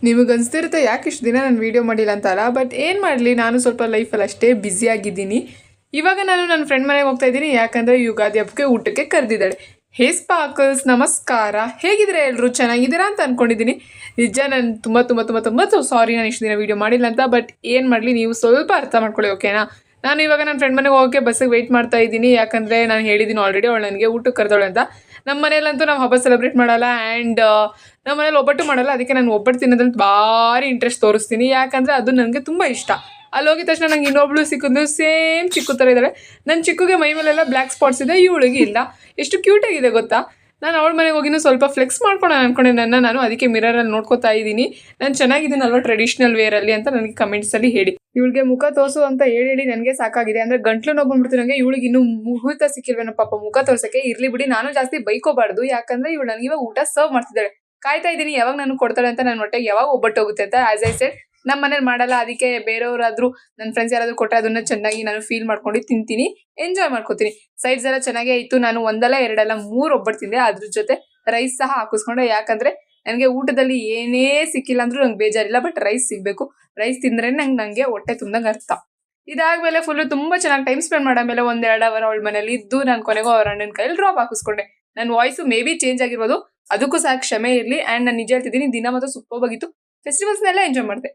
ನಿಮಗೆ ಅನಿಸ್ತಿರುತ್ತೆ ಯಾಕೆ ಇಷ್ಟು ದಿನ ನಾನು ವೀಡಿಯೋ ಮಾಡಿಲ್ಲ ಅಂತಲ್ಲ. ಬಟ್ ಏನು ಮಾಡಲಿ, ನಾನು ಸ್ವಲ್ಪ ಲೈಫಲ್ಲಿ ಅಷ್ಟೇ ಬ್ಯುಸಿಯಾಗಿದ್ದೀನಿ. ಇವಾಗ ನಾನು ನನ್ನ ಫ್ರೆಂಡ್ ಮನೆಗೆ ಹೋಗ್ತಾ ಇದ್ದೀನಿ, ಯಾಕಂದರೆ ಯುಗಾದಿ ಹಬ್ಬಕ್ಕೆ ಊಟಕ್ಕೆ ಕರೆದಿದ್ದಾಳೆ. ಹೇ ಸ್ಪಾರ್ಕಲ್ಸ್, ನಮಸ್ಕಾರ. ಹೇಗಿದ್ರೆ ಎಲ್ಲರೂ ಚೆನ್ನಾಗಿದ್ದೀರಾ ಅಂತ ಅಂದ್ಕೊಂಡಿದ್ದೀನಿ. ನಿಜ ನಾನು ತುಂಬ ಸಾರಿ ನಾನು ಇಷ್ಟು ದಿನ ವೀಡಿಯೋ ಮಾಡಿಲ್ಲ ಅಂತ. ಬಟ್ ಏನು ಮಾಡಲಿ, ನೀವು ಸ್ವಲ್ಪ ಅರ್ಥ ಮಾಡ್ಕೊಳ್ಳಿ, ಓಕೆನಾ. ನಾನು ಇವಾಗ ನನ್ನ ಫ್ರೆಂಡ್ ಮನೆಗೆ ಹೋಗೋಕ್ಕೆ ಬಸ್ಸಿಗೆ ವೆಯ್ಟ್ ಮಾಡ್ತಾ ಇದ್ದೀನಿ, ಯಾಕಂದರೆ ನಾನು ಹೇಳಿದ್ದೀನಿ ಆಲ್ರೆಡಿ ಅವಳು ನನಗೆ ಊಟಕ್ಕೆ ಕರೆದವಳೆ ಅಂತ. ನಮ್ಮ ಮನೇಲಂತೂ ನಾವು ಹಬ್ಬ ಸೆಲೆಬ್ರೇಟ್ ಮಾಡಲ್ಲ, ಆ್ಯಂಡ್ ನಮ್ಮ ಮನೇಲಿ ಒಬ್ಬಟ್ಟು ಮಾಡಲ್ಲ. ಅದಕ್ಕೆ ನಾನು ಒಬ್ಬಟ್ಟು ತಿನ್ನೋದ್ರಲ್ಲಿ ಭಾರಿ ಇಂಟ್ರೆಸ್ಟ್ ತೋರಿಸ್ತೀನಿ, ಯಾಕಂದರೆ ಅದು ನನಗೆ ತುಂಬ ಇಷ್ಟ. ಅಲ್ಲಿ ಹೋಗಿದ ತಕ್ಷಣ ನಂಗೆ ಇನ್ನೊಬ್ಳು ಸಿಕ್ಕಿದ್ದು ಸೇಮ್ ಚಿಕ್ಕು ಥರ ಇದ್ದಾಳೆ. ನನ್ನ ಚಿಕ್ಕುಗೆ ಮೈ ಮೇಲೆಲ್ಲ ಬ್ಲ್ಯಾಕ್ ಸ್ಪಾಟ್ಸ್ ಇದೆ, ಇವಳಿಗೆ ಇಲ್ಲ. ಎಷ್ಟು ಕ್ಯೂಟಾಗಿದೆ ಗೊತ್ತಾ. ನಾನು ಅವಳ ಮನೆಗೆ ಹೋಗಿನೂ ಸ್ವಲ್ಪ ಫ್ಲೆಕ್ಸ್ ಮಾಡ್ಕೊಂಡು ಅಂದ್ಕೊಂಡೆ ನಾನು ಅದಕ್ಕೆ ಮಿರರಲ್ಲಿ ನೋಡ್ಕೋತಾ ಇದ್ದೀನಿ. ನಾನು ಚೆನ್ನಾಗಿದ್ದೀನಲ್ವ ಟ್ರೆಡಿಷ್ನಲ್ ವೇರಲ್ಲಿ ಅಂತ ನನಗೆ ಕಮೆಂಟ್ಸಲ್ಲಿ ಹೇಳಿ. ಇವಳಿಗೆ ಮುಖ ತೋರಿಸು ಅಂತ ಹೇಳಿ ನನಗೆ ಸಾಕಾಗಿದೆ. ಅಂದರೆ ಗಂಟ್ಲು ನೋವು ಬಂದ್ಬಿಡ್ತು ನನಗೆ. ಇವಳಿಗೆ ಇನ್ನೂ ಮುಹೂರ್ತ ಸಿಕ್ಕಿಲ್ವೇನೋ ಪಾಪ ಮುಖ ತೋರ್ಸೋಕ್ಕೆ. ಇರಲಿ ಬಿಡಿ, ನಾನು ಜಾಸ್ತಿ ಬೈಕೋಬಾರ್ದು, ಯಾಕಂದರೆ ಇವಳು ನನಗೆ ಇವಾಗ ಊಟ ಸರ್ವ್ ಮಾಡ್ತಿದ್ದಾಳೆ. ಕಾಯ್ತಾ ಇದ್ದೀನಿ ಯಾವಾಗ ನಾನು ಕೊಡ್ತಾಳೆ ಅಂತ. ನನ್ನ ಹೊಟ್ಟೆಗೆ ಯಾವಾಗ ಒಬ್ಬಟ್ಟು ಹೋಗುತ್ತೆ ಅಂತ. ಆಸ್ ಐ ಸೆಡ್, ನಮ್ಮ ಮನೇಲಿ ಮಾಡಲ್ಲ, ಅದಕ್ಕೆ ಬೇರೆಯವರಾದರೂ ನನ್ನ ಫ್ರೆಂಡ್ಸ್ ಯಾರಾದರೂ ಕೊಟ್ಟರೆ ಅದನ್ನ ಚೆನ್ನಾಗಿ ನಾನು ಫೀಲ್ ಮಾಡ್ಕೊಂಡು ತಿಂತೀನಿ, ಎಂಜಾಯ್ ಮಾಡ್ಕೋತೀನಿ. ಸೈಡ್ಸ್ ಎಲ್ಲ ಚೆನ್ನಾಗೇ ಇತ್ತು. ನಾನು ಒಂದಲ್ಲ ಎರಡಲ್ಲ 3 ಒಬ್ಬಟ್ಟು ತಿಂದೆ. ಅದ್ರ ಜೊತೆ ರೈಸ್ ಸಹ ಹಾಕಿಸ್ಕೊಂಡೆ, ಯಾಕಂದರೆ ನನಗೆ ಊಟದಲ್ಲಿ ಏನೇ ಸಿಕ್ಕಿಲ್ಲ ಅಂದ್ರೂ ನಂಗೆ ಬೇಜಾರಿಲ್ಲ, ಬಟ್ ರೈಸ್ ಸಿಗಬೇಕು. ರೈಸ್ ತಿಂದ್ರೆ ನನಗೆ ಹೊಟ್ಟೆ ತುಂಬ್ದಂಗೆ ಅರ್ಥ. ಇದಾದ್ಮೇಲೆ ಫುಲ್ಲು ತುಂಬ ಚೆನ್ನಾಗಿ ಟೈಮ್ ಸ್ಪೆಂಡ್ ಮಾಡಾಮೇಲೆ 1-2 ಅವರ್ ಅವಳ ಮನೇಲಿ ಇದ್ದು ನಾನು ಕೊನೆಗೂ ಅವ್ರ ಅಣ್ಣನ ಕೈಯಲ್ಲಿ ಡ್ರಾಪ್ ಹಾಕಿಸ್ಕೊಂಡೆ. ನನ್ನ ವಾಯ್ಸು ಮೇ ಬಿ ಚೇಂಜ್ ಆಗಿರ್ಬೋದು, ಅದಕ್ಕೂ ಸಹ ಕ್ಷಮೆ ಇರಲಿ. ಆ್ಯಂಡ್ ನಾನು ನಿಜ ಹೇಳ್ತಿದ್ದೀನಿ, ದಿನ ಮತ್ತು ಸೂಪರ್ ಆಗಿತ್ತು. ಫೆಸ್ಟಿವಲ್ಸ್ನೆಲ್ಲ ಎಂಜಾಯ್ ಮಾಡಿದೆ.